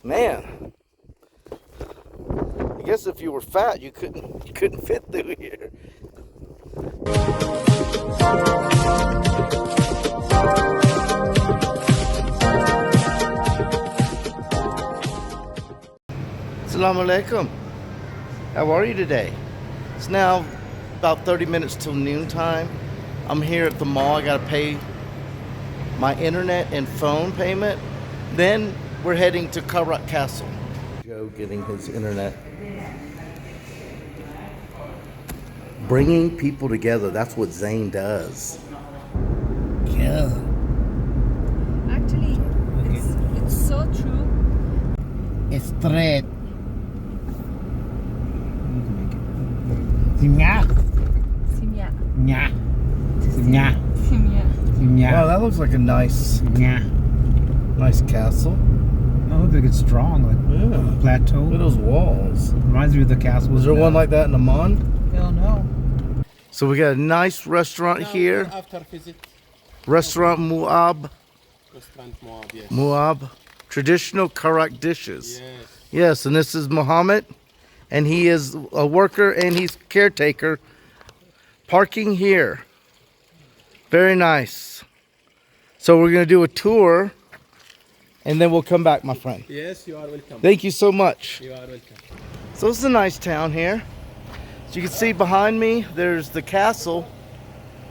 Man, I guess if you were fat, you couldn't fit through here. Assalamu alaikum. How are you today? It's now about 30 minutes till noontime. I'm here at the mall. I gotta pay my internet and phone payment. Then we're heading to Karak Castle. Joe getting his internet. Bringing people together, that's what Zane does. Yeah. Actually, it's so true. It's thread. Simya. Wow, that looks like a nice castle. Oh, look like it's strong, like plateau. Look at those walls. Reminds me of the castle. Was there one like that in Amman? Hell no. So we got a nice restaurant here. After visit. Restaurant Mu'ab. Restaurant Moab, yes. Mu'ab. Traditional Karak dishes. Yes. Yes, and this is Muhammad. And he is a worker and he's caretaker. Parking here. Very nice. So we're going to do a tour. And then we'll come back, my friend. Yes, you are welcome. Thank you so much. You are welcome. So it's a nice town here. As you can see behind me, there's the castle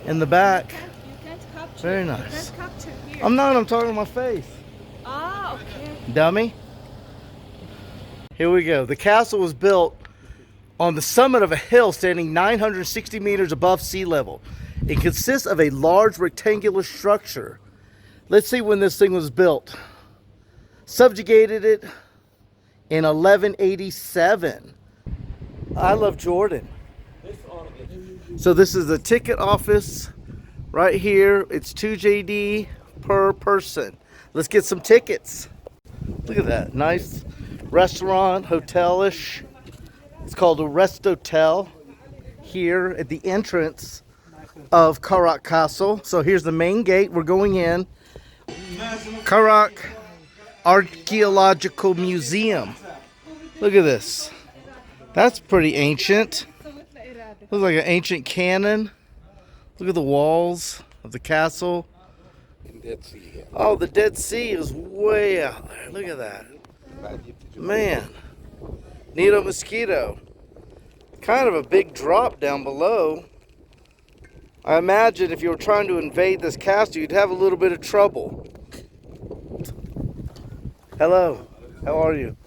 in the back. You can't capture. Very You nice. can't capture here. I'm talking to my face. Ah, okay. Dummy. Here we go. The castle was built on the summit of a hill standing 960 meters above sea level. It consists of a large rectangular structure. Let's see when this thing was built. Subjugated it in 1187. I love Jordan. So this is the ticket office right here. It's 2 JD per person. Let's get some tickets. Look at that. Nice restaurant, hotel-ish. It's called a Restotel here at the entrance of Karak Castle. So here's the main gate. We're going in. Karak Archaeological Museum. Look at this. That's pretty ancient. Looks like an ancient cannon. Look at the walls of the castle. Oh, the Dead Sea is way out there. Look at that. Man. Nido Mosquito. Kind of a big drop down below. I imagine if you were trying to invade this castle, you'd have a little bit of trouble. Hello. How are you?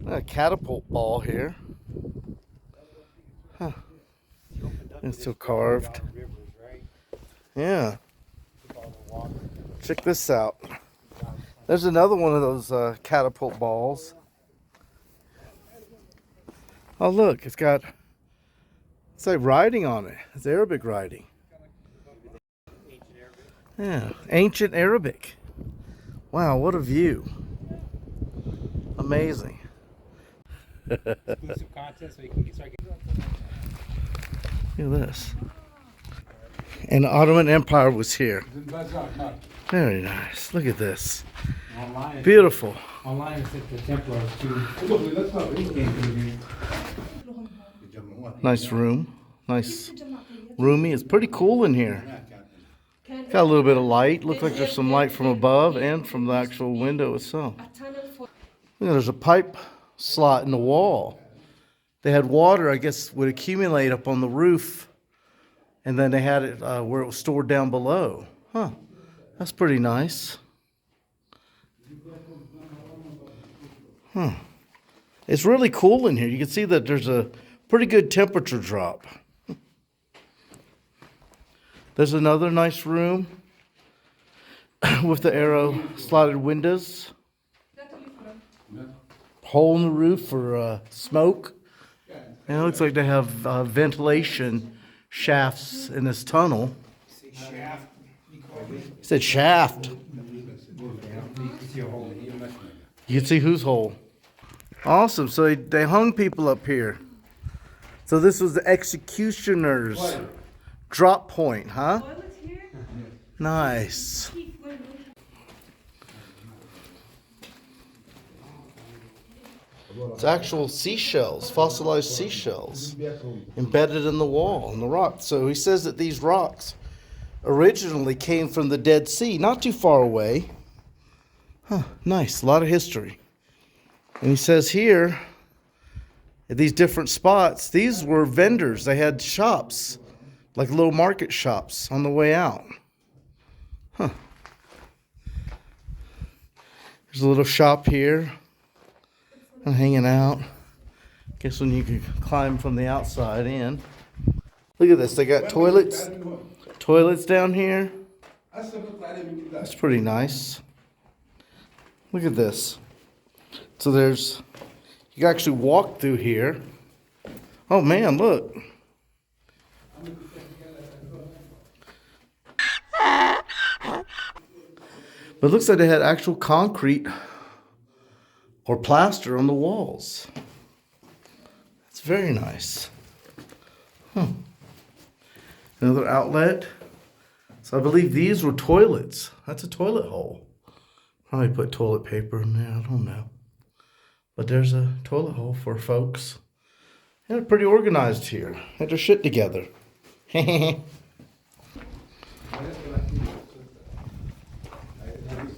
A catapult ball here. Huh. It's still carved. Yeah. Check this out. There's another one of those catapult balls. Oh look, it's like writing on it. It's Arabic writing. Yeah, ancient Arabic. Wow, what a view. Amazing. Look at this. And the Ottoman Empire was here. Very nice. Look at this. Beautiful. Online it's at the Templars too. Nice room. Nice roomy. It's pretty cool in here. Got a little bit of light. Looks like there's some light from above and from the actual window itself. Look, there's a pipe slot in the wall. They had water, I guess, would accumulate up on the roof. And then they had it where it was stored down below. Huh. That's pretty nice. Huh. It's really cool in here. You can see that there's a pretty good temperature drop. There's another nice room with the arrow slotted windows. Hole in the roof for smoke. And it looks like they have ventilation shafts in this tunnel. It said shaft. You can see whose hole. Awesome. So they hung people up here. So this was the executioner's drop point, huh? Nice. It's actual seashells, fossilized seashells, embedded in the wall, in the rock. So he says that these rocks originally came from the Dead Sea, not too far away. Huh, nice, a lot of history. And he says here, at these different spots, these were vendors. They had shops, like little market shops on the way out. Huh. There's a little shop here. I'm hanging out. Guess when you can climb from the outside in. Look at this. They got toilets. Toilets down here. That's pretty nice. Look at this. So there's, you can actually walk through here. Oh man, look. But it looks like they had actual concrete or plaster on the walls. It's very nice. Huh. Another outlet. So I believe these were toilets. That's a toilet hole. Probably put toilet paper in there, I don't know. But there's a toilet hole for folks. They're pretty organized here. Had their shit together.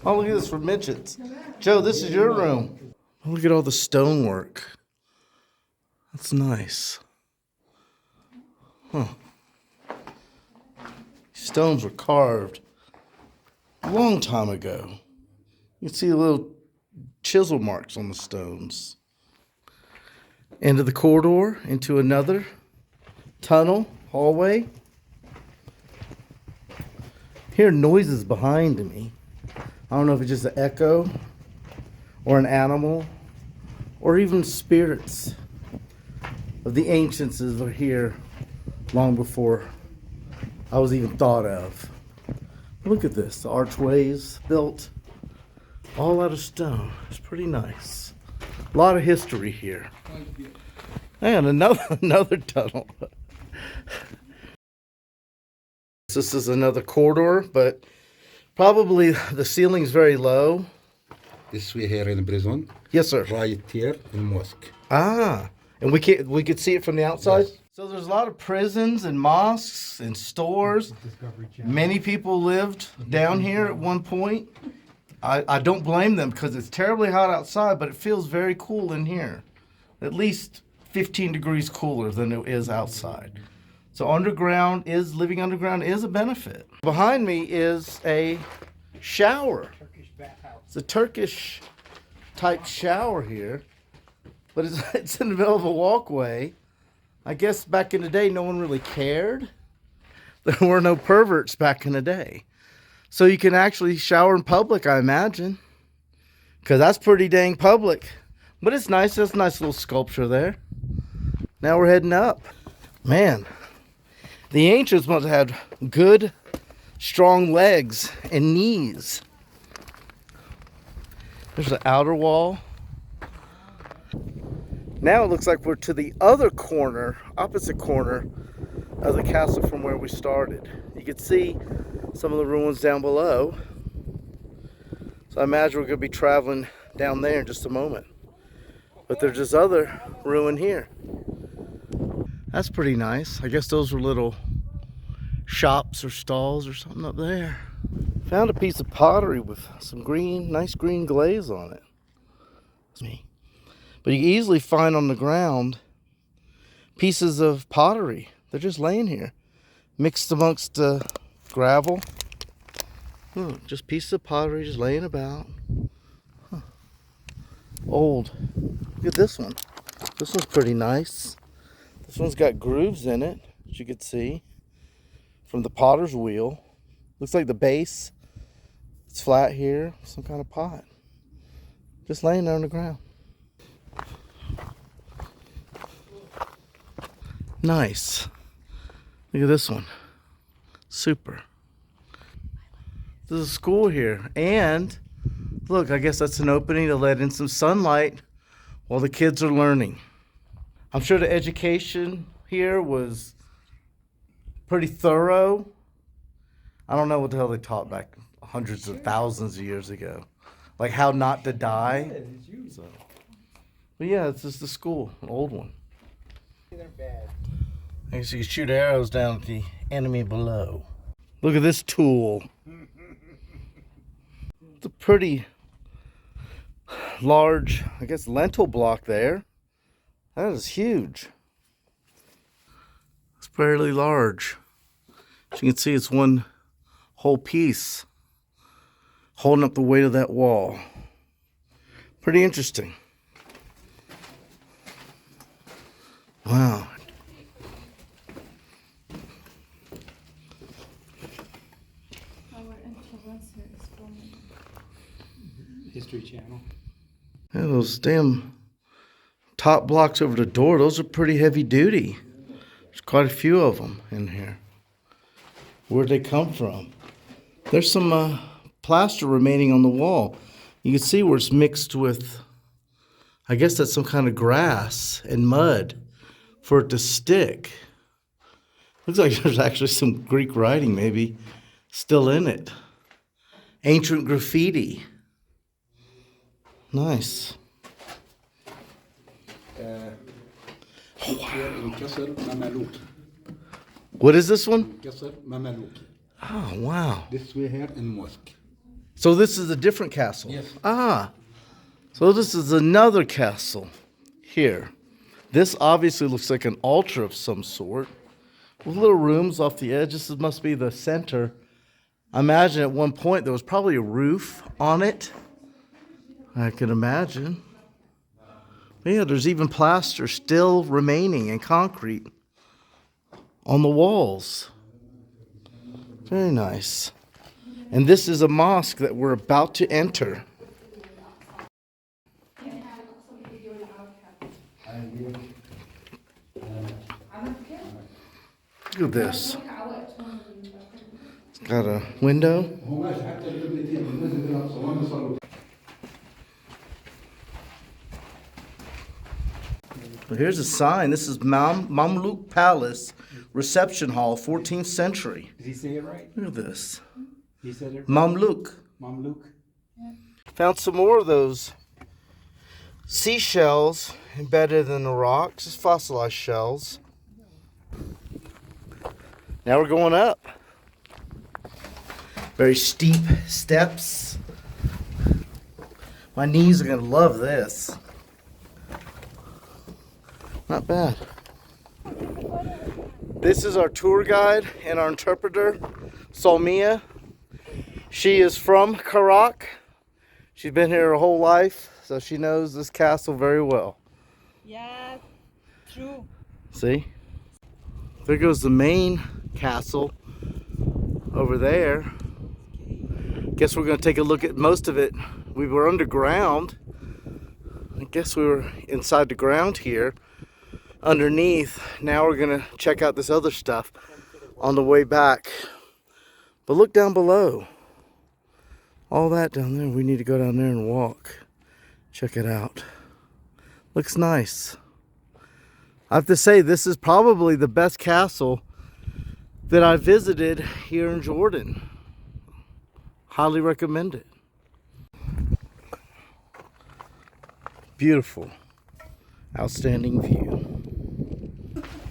Oh, look at this for midgets. Joe, this is your room. Oh, look at all the stonework. That's nice. Huh. Stones were carved a long time ago. You can see the little chisel marks on the stones. End of the corridor into another tunnel, hallway. Hear noises behind me. I don't know if it's just an echo or an animal or even spirits of the ancients that were here long before I was even thought of. Look at this, the archways built all out of stone. It's pretty nice. A lot of history here. And another tunnel. This is another corridor, but probably the ceiling's very low. This we here in prison. Yes, sir. Right here in mosque. Ah, and we could see it from the outside? Yes. So there's a lot of prisons and mosques and stores. Many people lived down here at one point. I don't blame them because it's terribly hot outside, but it feels very cool in here. At least 15 degrees cooler than it is outside. So living underground is a benefit. Behind me is a shower. It's a Turkish type shower here, but it's in the middle of a walkway. I guess back in the day, no one really cared. There were no perverts back in the day. So you can actually shower in public, I imagine, because that's pretty dang public. But it's nice. There's a nice little sculpture there. Now we're heading up. Man, the ancients must have had good, strong legs and knees. There's the outer wall. Now it looks like we're to the other corner, opposite corner of the castle from where we started. You can see some of the ruins down below. So I imagine we're going to be traveling down there in just a moment. But there's this other ruin here. That's pretty nice. I guess those were little shops or stalls or something up there. Found a piece of pottery with some nice green glaze on it. That's me. But you can easily find on the ground pieces of pottery. They're just laying here, mixed amongst the gravel. Just pieces of pottery just laying about. Huh. Old. Look at this one. This one's pretty nice. This one's got grooves in it, as you can see, from the potter's wheel. Looks like the base. It's flat here. Some kind of pot. Just laying there on the ground. Nice. Look at this one. Super. There's a school here. And look, I guess that's an opening to let in some sunlight while the kids are learning. I'm sure the education here was pretty thorough. I don't know what the hell they taught back hundreds of thousands of years ago. Like how not to die. So. But yeah, it's just the school, an old one. They're bad. I guess you can shoot arrows down at the enemy below. Look at this tool. It's a pretty large, I guess, lentil block there. That is huge. It's fairly large. As you can see, it's one whole piece holding up the weight of that wall. Pretty interesting. Wow. Our influencer is from History Channel. Yeah, those damn top blocks over the door, those are pretty heavy duty. There's quite a few of them in here. Where'd they come from? There's some plaster remaining on the wall. You can see where it's mixed with, I guess that's some kind of grass and mud for it to stick. Looks like there's actually some Greek writing maybe still in it. Ancient graffiti. Nice. Here in Qasr Mamaluk. What is this one? Qasr Mamaluk. Oh, wow. This way here in mosque. So this is a different castle? Yes. Ah. So this is another castle here. This obviously looks like an altar of some sort. With little rooms off the edge. This must be the center. I imagine at one point there was probably a roof on it. I can imagine. But yeah, there's even plaster still remaining and concrete on the walls. Very nice. And this is a mosque that we're about to enter. Look at this. It's got a window. But here's a sign. This is Mamluk Palace Reception Hall, 14th century. Did he say it right? Look at this. He said it right. Mamluk. Mamluk. Found some more of those seashells embedded in the rocks. Just fossilized shells. Now we're going up. Very steep steps. My knees are going to love this. Not bad. This is our tour guide and our interpreter, Salmia. She is from Karak. She's been here her whole life, so she knows this castle very well. Yeah, true. See? There goes the main castle over there. Guess we're going to take a look at most of it. We were underground. I guess we were inside the ground here. Underneath. Now we're going to check out this other stuff on the way back. But look down below. All that down there. We need to go down there and walk. Check it out. Looks nice. I have to say, this is probably the best castle that I visited here in Jordan. Highly recommend it. Beautiful. Outstanding view.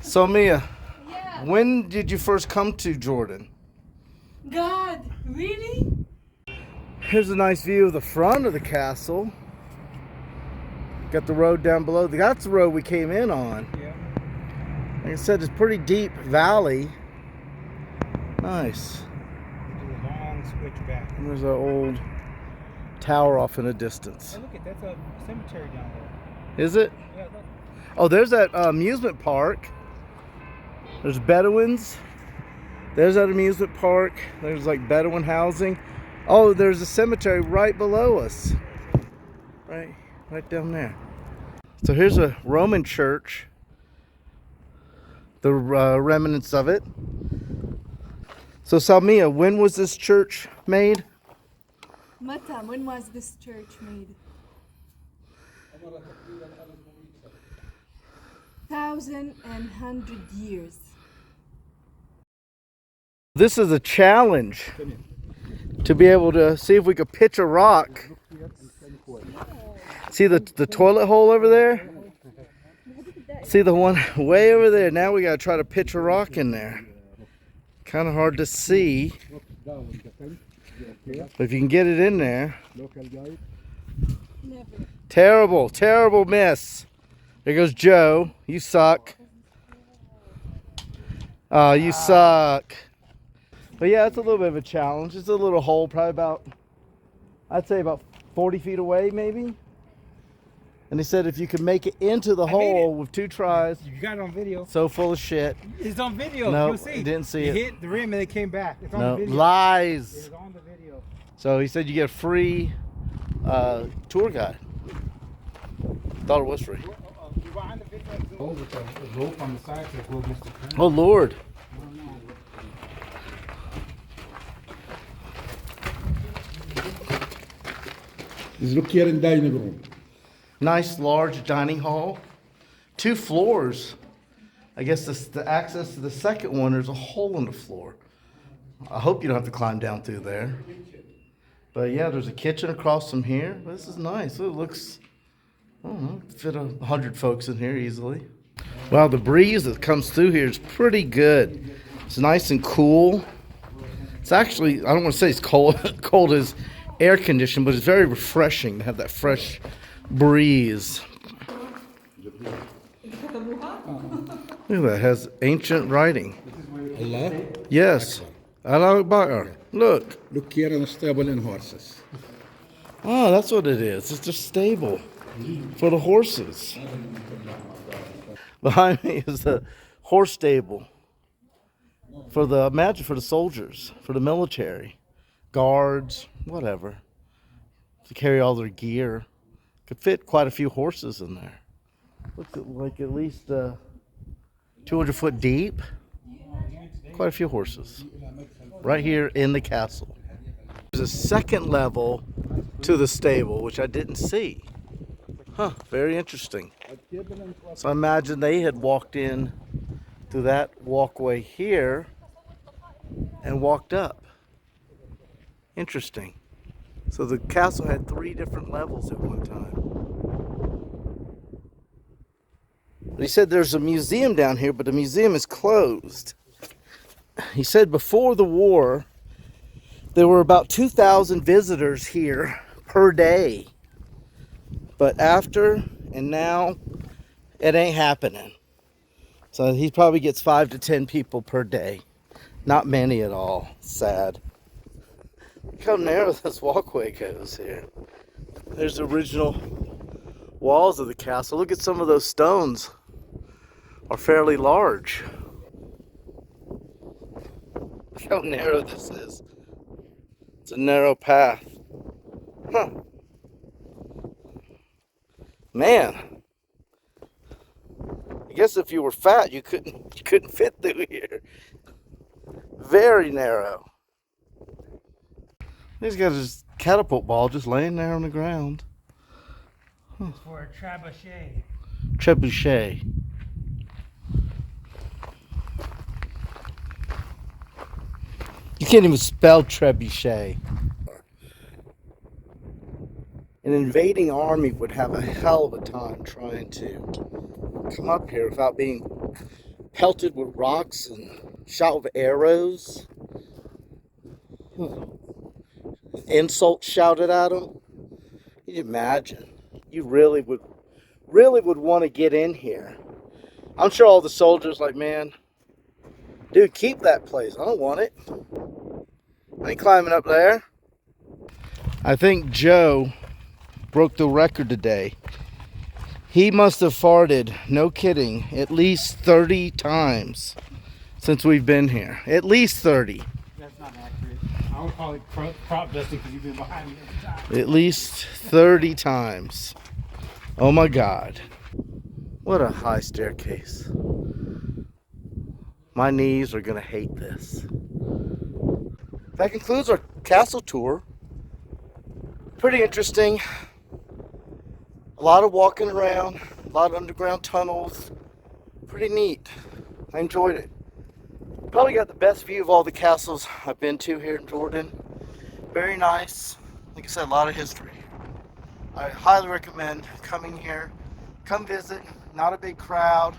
So Mia, Yeah. when did you first come to Jordan? God, really? Here's a nice view of the front of the castle. Got the road down below. That's the road we came in on. Yeah. Like I said, it's pretty deep valley. Nice. Do a long switch back. And there's our old tower off in the distance. Hey, look at that's a cemetery down there. Is it? Yeah, look. Oh, there's that amusement park. There's Bedouins. There's that amusement park. There's like Bedouin housing. Oh, there's a cemetery right below us. Right down there. So here's a Roman church. The remnants of it. So Salmia, when was this church made? Mata, when was this church made? 1,100 years. This is a challenge to be able to see if we could pitch a rock. See the toilet hole over there? See the one way over there? Now we gotta try to pitch a rock in there. Kind of hard to see. But if you can get it in there. Terrible, terrible miss. There goes Joe. You suck. Oh, you suck. But yeah, it's a little bit of a challenge. It's a little hole, probably about, I'd say about 40 feet away, maybe. And he said if you could make it into the hole with 2 tries. You got it on video. So full of shit. It's on video. No, You'll see. didn't see it. it. Hit the rim and it came back. It's on No, the video. lies. It's on the video. So he said you get a free tour guide. Thought it was free. Behind the video, go with the rope on the side to go against the current. Oh Lord. Look here in dining room. Nice large dining hall. 2 floors. I guess the access to the second one, there's a hole in the floor. I hope you don't have to climb down through there. But yeah, there's a kitchen across from here. This is nice. It looks, I don't know, fit 100 folks in here easily. Wow, the breeze that comes through here is pretty good. It's nice and cool. It's actually, I don't want to say it's cold, cold as air conditioned, but it's very refreshing to have that fresh breeze. Look at that, it has ancient writing. Allah. Yes. Allah Akbar. Look. Look here in the stable and horses. Oh, that's what it is. It's a stable for the horses. Behind me is the horse stable for the, imagine, for the soldiers, for the military, guards, whatever, to carry all their gear. Could fit quite a few horses in there. Looks like at least 200 foot deep. Quite a few horses right here in the castle. There's a second level to the stable, which I didn't see. Huh, very interesting. So I imagine they had walked in through that walkway here and walked up. Interesting. So the castle had 3 different levels at one time. He said there's a museum down here, but the museum is closed. He said before the war, there were about 2,000 visitors here per day. But after and now, it ain't happening. So he probably gets 5 to 10 people per day. Not many at all. Sad. Look how narrow this walkway goes here. There's the original walls of the castle. Look at some of those stones. Are fairly large. Look how narrow this is. It's a narrow path. Huh. Man. I guess if you were fat, you couldn't fit through here. Very narrow. He's got his catapult ball just laying there on the ground. Huh. It's for a trebuchet. Trebuchet. You can't even spell trebuchet. An invading army would have a hell of a time trying to come up here without being pelted with rocks and shot with arrows. Insults shouted at them. Can you imagine? You really would want to get in here. I'm sure all the soldiers like, man, dude, keep that place. I don't want it. I ain't climbing up there. I think Joe broke the record today. He must have farted, no kidding, at least 30 times since we've been here. At least 30. That's not accurate. I would call it crop dusting because you've been behind me every time. At least 30 times. Oh my God. What a high staircase. My knees are gonna hate this. That concludes our castle tour. Pretty interesting. A lot of walking around, a lot of underground tunnels. Pretty neat. I enjoyed it. Probably got the best view of all the castles I've been to here in Jordan. Very nice. Like I said, a lot of history. I highly recommend coming here. Come visit. Not a big crowd.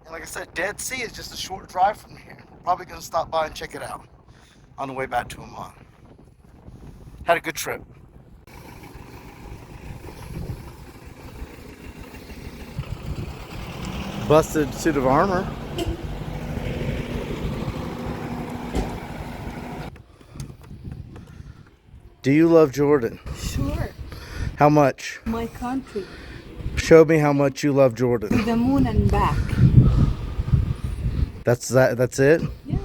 And like I said, Dead Sea is just a short drive from here. Probably going to stop by and check it out on the way back to Oman. Had a good trip. Busted suit of armor. Do you love Jordan? Sure. How much? My country. Show me how much you love Jordan. To the moon and back. That's it? Yeah.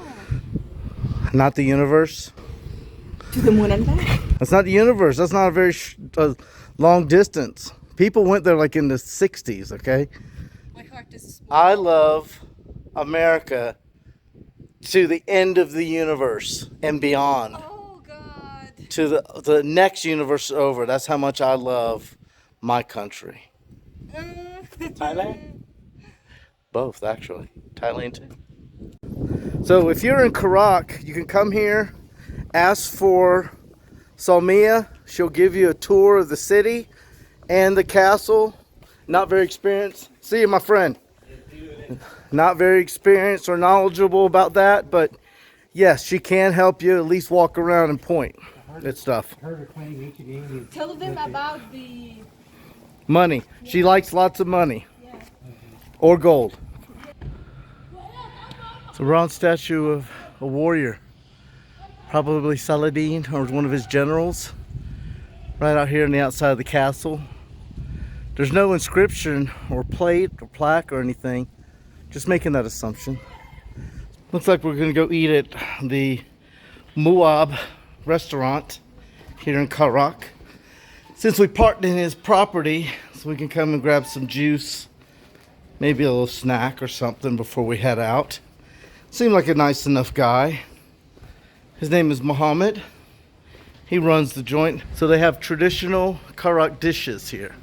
Not the universe? To the moon and back. That's not the universe. That's not a very long distance. People went there like in the 60s, okay? My heart is small. I love America to the end of the universe and beyond. Oh God. To the next universe over. That's how much I love my country. Thailand? Both, actually. Thailand, too. So if you're in Karak, you can come here, ask for Salmia. She'll give you a tour of the city and the castle. Not very experienced. See you, my friend. Not very experienced or knowledgeable about that, but yes, she can help you at least walk around and point at stuff. I heard her claim ancient Indians. Tell them about the. Money. She likes lots of money. Yeah. Or gold. It's a bronze statue of a warrior. Probably Saladin or one of his generals. Right out here on the outside of the castle. There's no inscription or plate or plaque or anything. Just making that assumption. Looks like we're going to go eat at the Muab restaurant here in Karak. Since we parked in his property, so we can come and grab some juice, maybe a little snack or something before we head out. Seemed like a nice enough guy. His name is Muhammad. He runs the joint. So they have traditional Karak dishes here.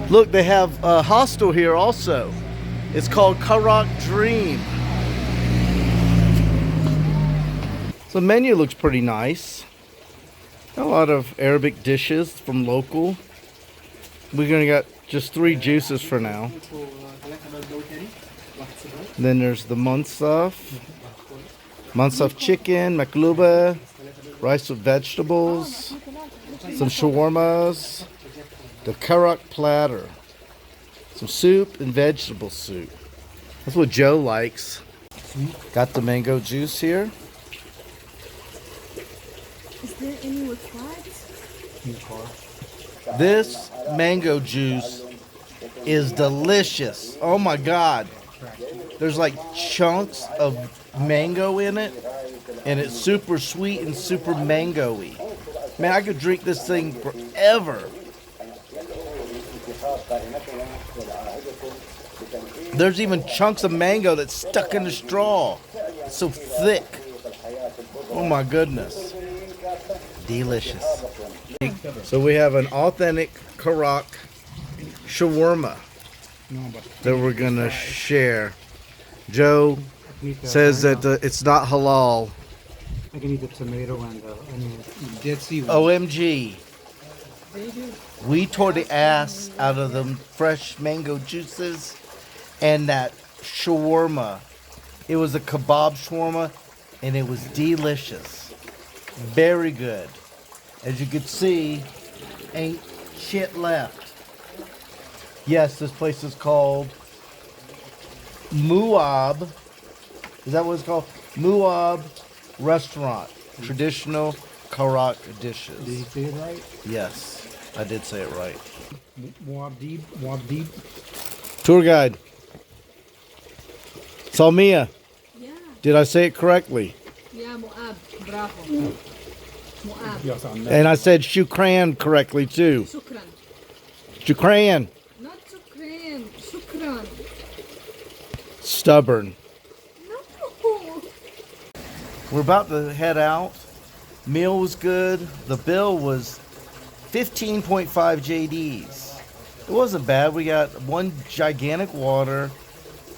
Look, they have a hostel here also. It's called Karak Dream. So the menu looks pretty nice. A lot of Arabic dishes from local. We're gonna get just 3 juices for now. Then there's the mansaf. Mansaf chicken, makluba, rice with vegetables, some shawarmas, the Karak platter, some soup and vegetable soup. That's what Joe likes. Got the mango juice here. Is there any with flags? This mango juice is delicious. Oh my God. There's like chunks of mango in it, and it's super sweet and super mango-y. Man, I could drink this thing forever. There's even chunks of mango that's stuck in the straw. It's so thick. Oh my goodness. Delicious. So we have an authentic Karak shawarma that we're gonna share. Joe says that it's not halal. I can eat the tomato and the onion. Dead Sea. OMG. We tore the ass out of them fresh mango juices and that shawarma. It was a kebab shawarma and it was delicious. Very good. As you can see, ain't shit left. Yes, this place is called Muab. Is that what it's called? Muab Restaurant. Traditional Karak dishes. Did you say it right? Yes, I did say it right. Muad'Dib. Muad'Dib. Tour guide. Salmia, Yeah. did I say it correctly? Yeah, Mu'ab. Bravo. Mu'ab. Yes, I'm not. And I said shukran correctly too. Shukran. Shukran. Not shukran. Shukran. Stubborn. No. We're about to head out. Meal was good. The bill was 15.5 JDs. It wasn't bad. We got one gigantic water,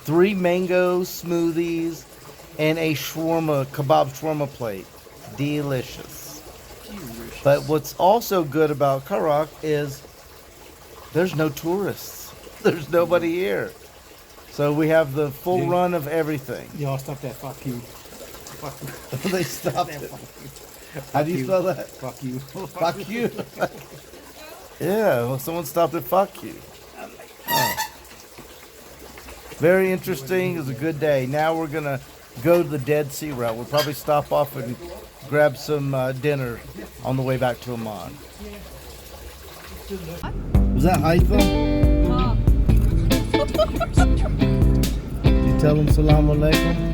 3 mango smoothies, and a kebab shawarma plate. Delicious. But what's also good about Karak is there's no tourists. There's nobody here. So we have the full run of everything. Y'all stop that. Fuck you. Fuck you. They stopped it. How do you spell that? Fuck you. Fuck you. Yeah, well, someone stopped at fuck you. Oh. Very interesting. It was a good day. Now we're going to go to the Dead Sea route. We'll probably stop off and grab some dinner on the way back to Amman. Was that Haitham? You tell him salam alaikum?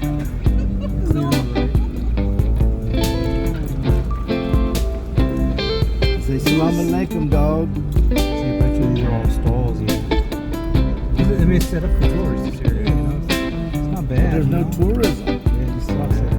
Say salam alaikum, dog. See, I bet you these are all stalls. Yeah. I mean, it's set up for tourists this area. You know, it's not bad. There's no tourism.